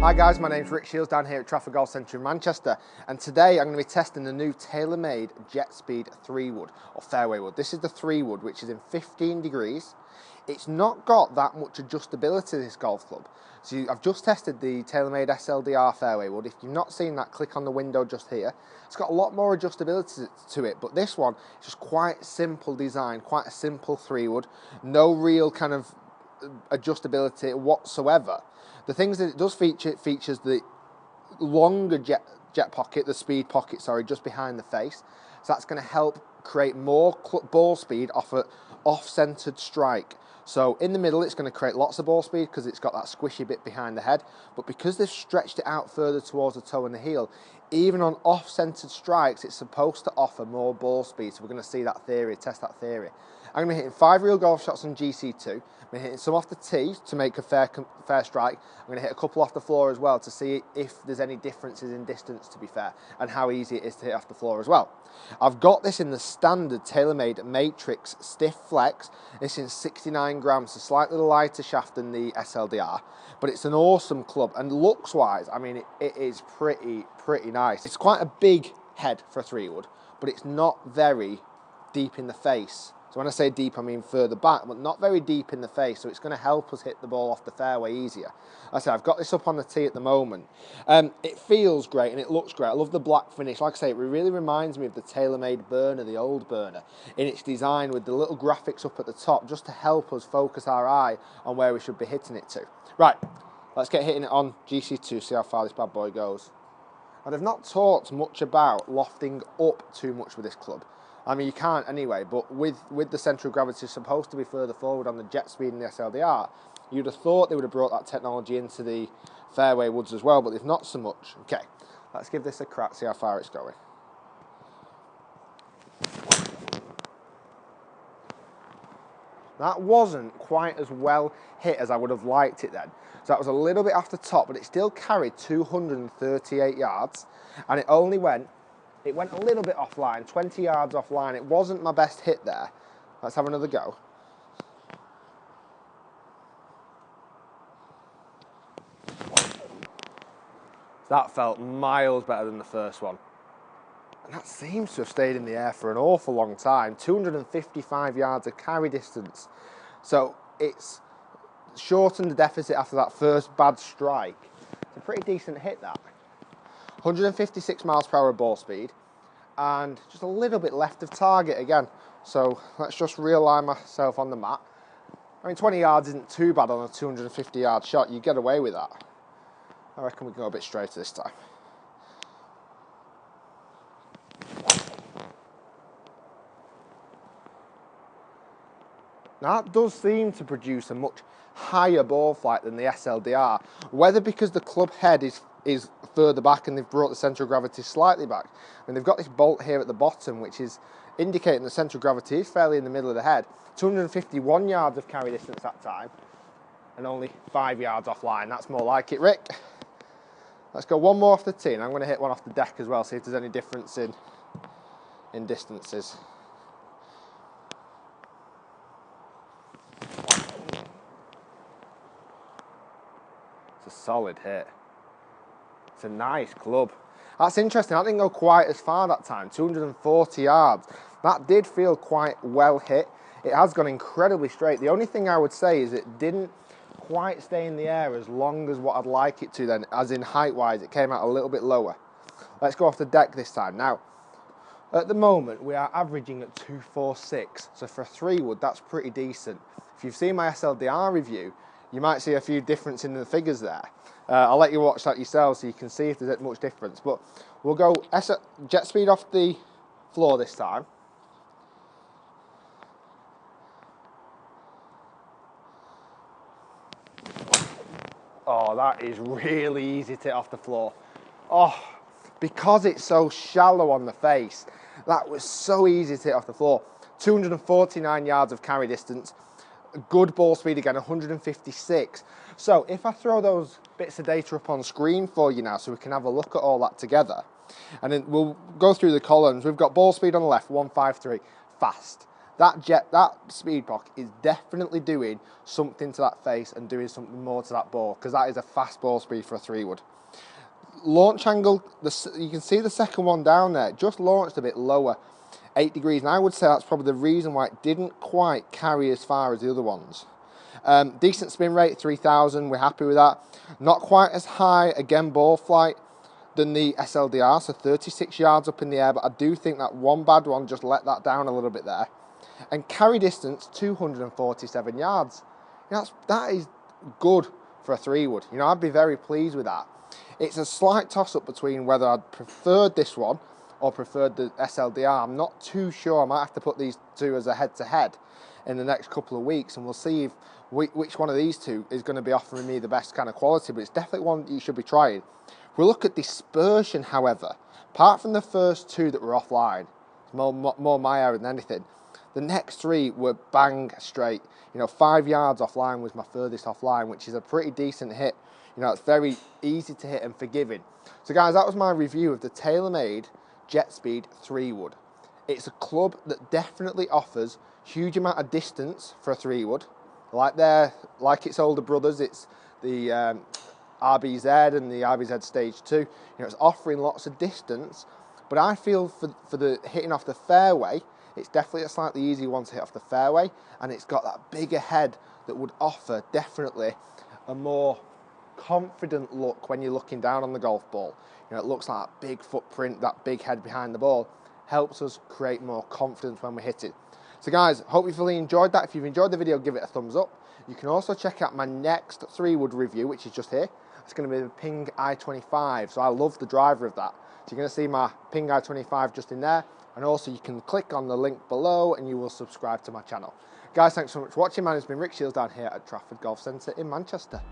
Hi guys, my name's Shiels down here at Trafford Golf Centre in Manchester, and today I'm going to be testing the new TaylorMade JetSpeed 3 Wood, or Fairway Wood. This is the 3 Wood, which is in 15 degrees. It's not got that much adjustability, this golf club. So I've just tested the TaylorMade SLDR Fairway Wood. If you've not seen that, click on the window just here. It's got a lot more adjustability to it, but this one is just quite simple design, quite a simple 3 Wood. No real kind of adjustability whatsoever. The things that it does features the longer jet pocket, the speed pocket, sorry, just behind the face. So that's going to help create more ball speed off-centered strike. So in the middle, it's going to create lots of ball speed because it's got that squishy bit behind the head. But because they've stretched it out further towards the toe and the heel, even on off-centered strikes, it's supposed to offer more ball speed. So we're going to see that theory, test that theory. I'm going to be hitting 5 real golf shots on GC2. I'm going to be hitting some off the tee to make a fair strike. I'm going to hit a couple off the floor as well to see if there's any differences in distance, to be fair, and how easy it is to hit off the floor as well. I've got this in the standard TaylorMade Matrix Stiff Flex. It's in 69 grams, a slightly lighter shaft than the SLDR, but it's an awesome club, and looks-wise, I mean, it is pretty nice. It's quite a big head for a 3 Wood, but it's not very deep in the face. So when I say deep, I mean further back, but not very deep in the face, so it's going to help us hit the ball off the fairway easier. Like I said, I've got this up on the tee at the moment. It feels great and it looks great. I love the black finish. Like I say, it really reminds me of the TaylorMade burner, the old burner, in its design with the little graphics up at the top, just to help us focus our eye on where we should be hitting it to. Right, let's get hitting it on GC2, see how far this bad boy goes. And I've not talked much about lofting up too much with this club. I mean, you can't anyway, but with the centre of gravity supposed to be further forward on the JetSpeed and the SLDR, you'd have thought they would have brought that technology into the fairway woods as well, but they've not so much. Okay, let's give this a crack, see how far it's going. That wasn't quite as well hit as I would have liked it then. So that was a little bit off the top, but it still carried 238 yards, and it went a little bit offline, 20 yards offline. It wasn't my best hit there. Let's have another go. That felt miles better than the first one. And that seems to have stayed in the air for an awful long time. 255 yards of carry distance. So it's shortened the deficit after that first bad strike. It's a pretty decent hit, that. 156 miles per hour ball speed, and just a little bit left of target again. So let's just realign myself on the mat. I mean, 20 yards isn't too bad on a 250 yard shot. You get away with that. I reckon we can go a bit straighter this time. Now that does seem to produce a much higher ball flight than the SLDR, whether because the club head is further back and they've brought the centre of gravity slightly back. And they've got this bolt here at the bottom, which is indicating the centre of gravity is fairly in the middle of the head. 251 yards of carry distance that time, and only 5 yards offline. That's more like it, Rick. Let's go one more off the tee, and I'm going to hit one off the deck as well, see if there's any difference in distances. It's a solid hit. It's a nice club. That's interesting. I didn't go quite as far that time, 240 yards. That did feel quite well hit. It has gone incredibly straight. The only thing I would say is it didn't quite stay in the air as long as what I'd like it to then, as in height-wise, it came out a little bit lower. Let's go off the deck this time. Now, at the moment, we are averaging at 246. So for a 3 Wood, that's pretty decent. If you've seen my SLDR review, you might see a few difference in the figures there. I'll let you watch that yourself so you can see if there's much difference. But we'll go jet speed off the floor this time. Oh, that is really easy to hit off the floor. Oh, because it's so shallow on the face, that was so easy to hit off the floor. 249 yards of carry distance. Good ball speed again, 156. So if I throw those bits of data up on screen for you now so we can have a look at all that together, and then we'll go through the columns. We've got ball speed on the left, 153, fast. that speed block is definitely doing something to that face and doing something more to that ball, because that is a fast ball speed for a 3-wood. Launch angle, you can see the second one down there, just launched a bit lower, 8 degrees, and I would say that's probably the reason why it didn't quite carry as far as the other ones. Decent spin rate, 3,000, we're happy with that. Not quite as high, again, ball flight than the SLDR, so 36 yards up in the air, but I do think that one bad one just let that down a little bit there. And carry distance, 247 yards. You know, that is good for a 3-wood. You know, I'd be very pleased with that. It's a slight toss-up between whether I'd preferred this one or preferred the SLDR. I'm not too sure. I might have to put these two as a head-to-head in the next couple of weeks, and we'll see if which one of these two is going to be offering me the best kind of quality, but it's definitely one you should be trying. If we look at dispersion, however, apart from the first two that were offline, more my error than anything, the next three were bang straight. You know, 5 yards offline was my furthest offline, which is a pretty decent hit. You know, it's very easy to hit and forgiving. So guys, that was my review of the TaylorMade JetSpeed 3-wood. It's a club that definitely offers huge amount of distance for a 3-wood. Like its older brothers, it's the RBZ and the RBZ Stage 2. You know, it's offering lots of distance, but I feel for the hitting off the fairway, it's definitely a slightly easier one to hit off the fairway, and it's got that bigger head that would offer definitely a more confident look when you're looking down on the golf ball. You know, it looks like that big footprint, that big head behind the ball, helps us create more confidence when we hit it. So guys, hope you fully enjoyed that. If you've enjoyed the video, give it a thumbs up. You can also check out my next 3-wood review, which is just here. It's going to be the Ping I-25, so I love the driver of that. So you're going to see my Ping I-25 just in there, and also you can click on the link below and you will subscribe to my channel. Guys, thanks so much for watching. My name's been Rick Shiels down here at Trafford Golf Centre in Manchester.